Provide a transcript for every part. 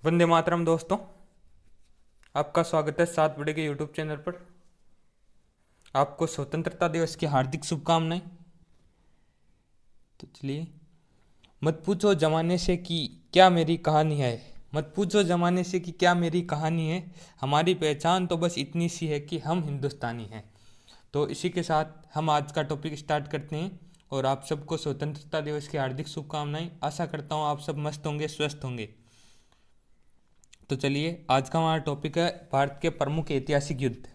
वंदे मातरम दोस्तों, आपका स्वागत है 7 बड़े के यूट्यूब चैनल पर। आपको स्वतंत्रता दिवस की हार्दिक शुभकामनाएं। तो चलिए, मत पूछो जमाने से कि क्या मेरी कहानी है। मत पूछो जमाने से कि क्या मेरी कहानी है। हमारी पहचान तो बस इतनी सी है कि हम हिंदुस्तानी हैं। तो इसी के साथ हम आज का टॉपिक स्टार्ट करते हैं। और आप सबको स्वतंत्रता दिवस की हार्दिक शुभकामनाएं। आशा करता हूँ आप सब मस्त होंगे, स्वस्थ होंगे। तो चलिए, आज का हमारा टॉपिक है भारत के प्रमुख ऐतिहासिक युद्ध,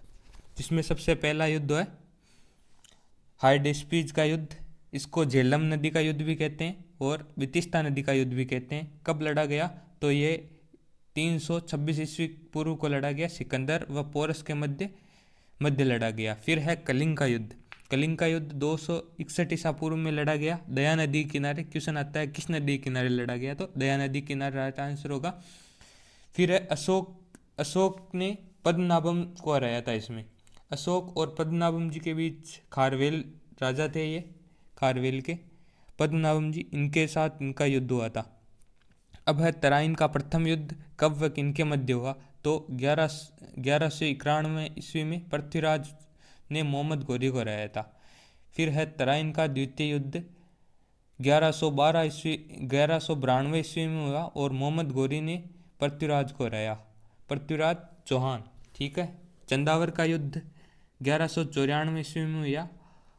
जिसमें सबसे पहला युद्ध है हाइडेस्पीज का युद्ध। इसको झेलम नदी का युद्ध भी कहते हैं और वितिस्ता नदी का युद्ध भी कहते हैं। कब लड़ा गया? तो ये 326 ईस्वी पूर्व को लड़ा गया। सिकंदर व पोरस के मध्य मध्य लड़ा गया। फिर है कलिंग का युद्ध। कलिंग का युद्ध 261 ईसा पूर्व में लड़ा गया, दया नदी किनारे। क्वेश्चन आता है किस नदी किनारे लड़ा गया, तो दया नदी किनारे राइट आंसर होगा। फिर है अशोक। अशोक ने पद्मनाभम को हराया था इसमें। अशोक और पद्मनाभम जी के बीच खारवेल राजा थे ये, खारवेल के पद्मनाभम जी, इनके साथ इनका युद्ध हुआ था। अब है तराइन का प्रथम युद्ध। कब व किनके मध्य हुआ? तो 1191 ईस्वी में पृथ्वीराज ने मोहम्मद गौरी को हराया था। फिर है तराइन का द्वितीय युद्ध। 1192 ईस्वी में हुआ और मोहम्मद गौरी ने पृथ्वीराज को हराया, पृथ्वीराज चौहान। ठीक है। चंदावर का युद्ध 1194 ईस्वी में हुआ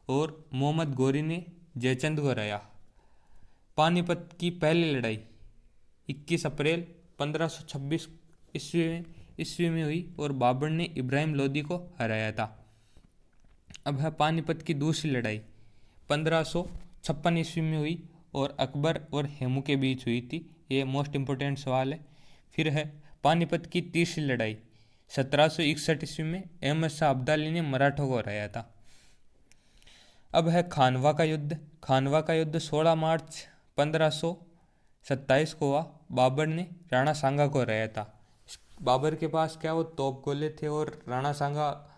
और मोहम्मद गौरी ने जयचंद को हराया। पानीपत की पहली लड़ाई 21 अप्रैल 1526 ईस्वी में हुई और बाबर ने इब्राहिम लोदी को हराया था। अब है पानीपत की दूसरी लड़ाई 1556 ईस्वी में हुई और अकबर और हेमू के बीच हुई थी। ये मोस्ट इम्पोर्टेंट सवाल है। फिर है पानीपत की तीसरी लड़ाई 1761 ईस्वी में अहमद शाह अब्दाली ने मराठों को हराया था। अब है खानवा का युद्ध। खानवा का युद्ध 16 मार्च 1527 को हुआ। बाबर ने राणा सांगा को हराया था। बाबर के पास क्या वो तोप गोले थे और राणा सांगा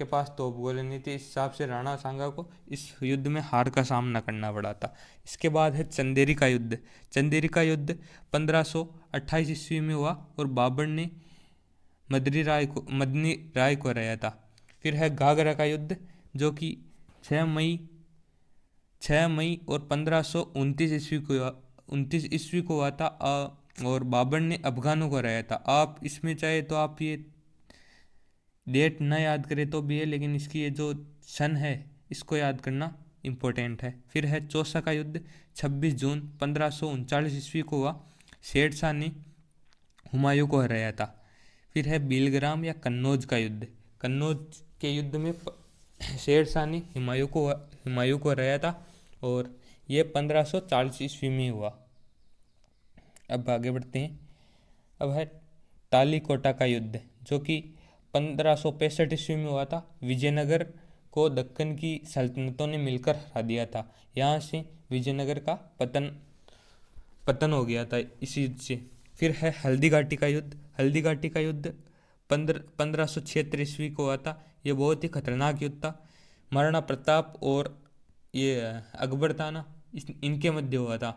के पास तोप गोले नहीं थे। इस हिसाब से राणा सांगा को इस युद्ध में हार का सामना करना पड़ा था। इसके बाद है चंदेरी का युद्ध। चंदेरी का युद्ध 1528 ईस्वी में हुआ और बाबर ने मदनी राय को हराया था। फिर है घाघरा का युद्ध, जो कि 6 मई और 1529 ईस्वी को हुआ था और बाबर ने अफगानों को हराया था। आप इसमें चाहे तो आप ये डेट न याद करें तो भी है, लेकिन इसकी ये जो सन है इसको याद करना इम्पोर्टेंट है। फिर है चौसा का युद्ध 26 जून 1539 ईस्वी को हुआ। शेरशाह ने हुमायूं को हराया था। फिर है बिलग्राम या कन्नौज का युद्ध। कन्नौज के युद्ध में शेरशाह ने हुमायूं को हराया था और ये 1540 ईस्वी में हुआ। अब आगे बढ़ते हैं। अब है तालीकोटा का युद्ध, जो कि 1565 ईस्वी में हुआ था। विजयनगर को दक्कन की सल्तनतों ने मिलकर हरा दिया था। यहाँ से विजयनगर का पतन हो गया था इसी से। फिर है हल्दी घाटी का युद्ध। हल्दी घाटी का युद्ध 1576 ईस्वी को हुआ था। ये बहुत ही खतरनाक युद्ध था। महाराणा प्रताप और ये अकबर था ना, इनके मध्य हुआ था।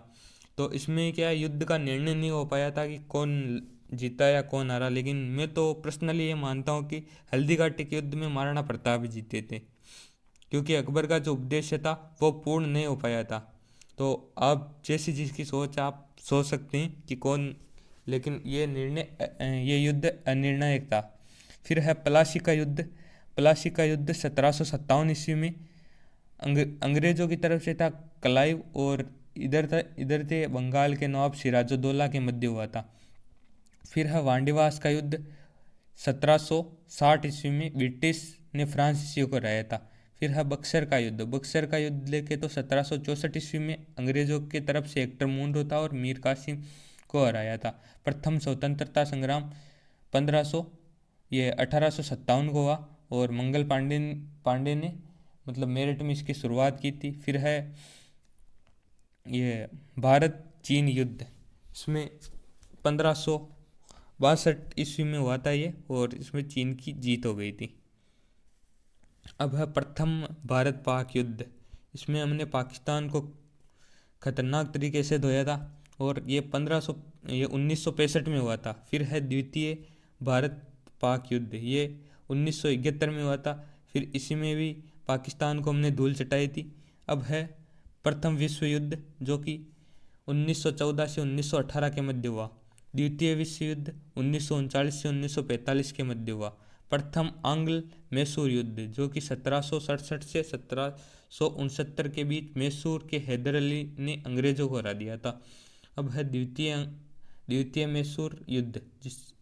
तो इसमें क्या युद्ध का निर्णय नहीं हो पाया था कि कौन जीता या कौन हारा, लेकिन मैं तो पर्सनली ये मानता हूँ कि हल्दी घाटी के युद्ध में महाराणा प्रताप ही जीते थे, क्योंकि अकबर का जो उद्देश्य था वो पूर्ण नहीं हो पाया था। तो आप जैसी जिसकी सोच, आप सोच सकते हैं कि कौन, लेकिन ये युद्ध अनिर्णायक था। फिर है प्लासी का युद्ध। प्लासी का युद्ध 1757 ईस्वी में अंग्रेजों की तरफ से था क्लाइव और इधर थे बंगाल के नवाब सिराजुद्दौला के मध्य हुआ था। फिर है वांडीवास का युद्ध 1760 ईस्वी में ब्रिटिश ने फ्रांसीसियों को हराया था। फिर है बक्सर का युद्ध। बक्सर का युद्ध लेके तो 1764 ईस्वी में अंग्रेजों की तरफ से हेक्टर मुंडो था और मीर कासिम को हराया था। प्रथम स्वतंत्रता संग्राम 1857 को हुआ और मंगल पांडे ने मतलब मेरठ में इसकी शुरुआत की थी। फिर है ये भारत चीन युद्ध। इसमें 1562 ईस्वी में हुआ था ये, और इसमें चीन की जीत हो गई थी। अब है प्रथम भारत पाक युद्ध। इसमें हमने पाकिस्तान को खतरनाक तरीके से धोया था और ये ये 1965 में हुआ था। फिर है द्वितीय भारत पाक युद्ध, ये 1971 में हुआ था। फिर इसी में भी पाकिस्तान को हमने धूल चटाई थी। अब है प्रथम विश्व युद्ध, जो कि 1914 से 1918 के मध्य हुआ। द्वितीय विश्व युद्ध 1939 से 1945 के मध्य हुआ। प्रथम आंग्ल मैसूर युद्ध, जो कि 1767 से 1769 के बीच मैसूर के हैदर अली ने अंग्रेजों को हरा दिया था। अब है द्वितीय मैसूर युद्ध,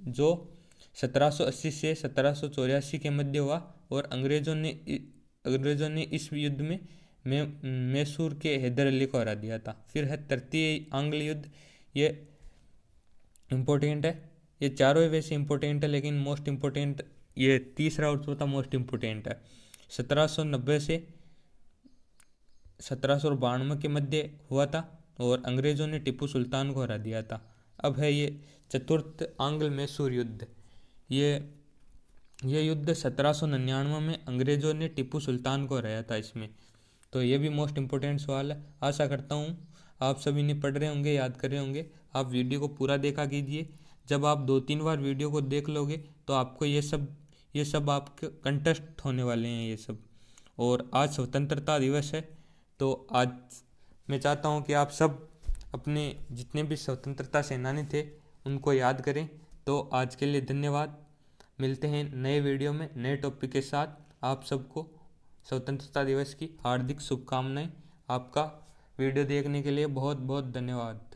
जो 1780 से 1784 के मध्य हुआ, और अंग्रेजों ने इस युद्ध में मैसूर के हैदर अली को हरा दिया था। फिर है तृतीय आंग्ल युद्ध, ये इम्पोर्टेंट है। ये चारों ही वैसे इम्पोर्टेंट है, लेकिन मोस्ट इम्पोर्टेंट ये तीसरा और चौथा मोस्ट इम्पोर्टेंट है। 1790 से 1792 के मध्य हुआ था, और अंग्रेजों ने टीपू सुल्तान को हरा दिया था। अब है ये चतुर्थ आंग्ल मैसूर युद्ध, ये युद्ध 1799 में अंग्रेजों ने टीपू सुल्तान को हराया था इसमें। तो ये भी मोस्ट इम्पोर्टेंट सवाल है। आशा करता हूँ आप सभी ने पढ़ रहे होंगे, याद कर रहे होंगे। आप वीडियो को पूरा देखा कीजिए। जब आप 2-3 बार वीडियो को देख लोगे तो आपको ये सब आपके कंटेस्ट होने वाले हैं ये सब। और आज स्वतंत्रता दिवस है, तो आज मैं चाहता हूँ कि आप सब अपने जितने भी स्वतंत्रता सेनानी थे उनको याद करें। तो आज के लिए धन्यवाद। मिलते हैं नए वीडियो में नए टॉपिक के साथ। आप सबको स्वतंत्रता दिवस की हार्दिक शुभकामनाएं। आपका वीडियो देखने के लिए बहुत बहुत धन्यवाद।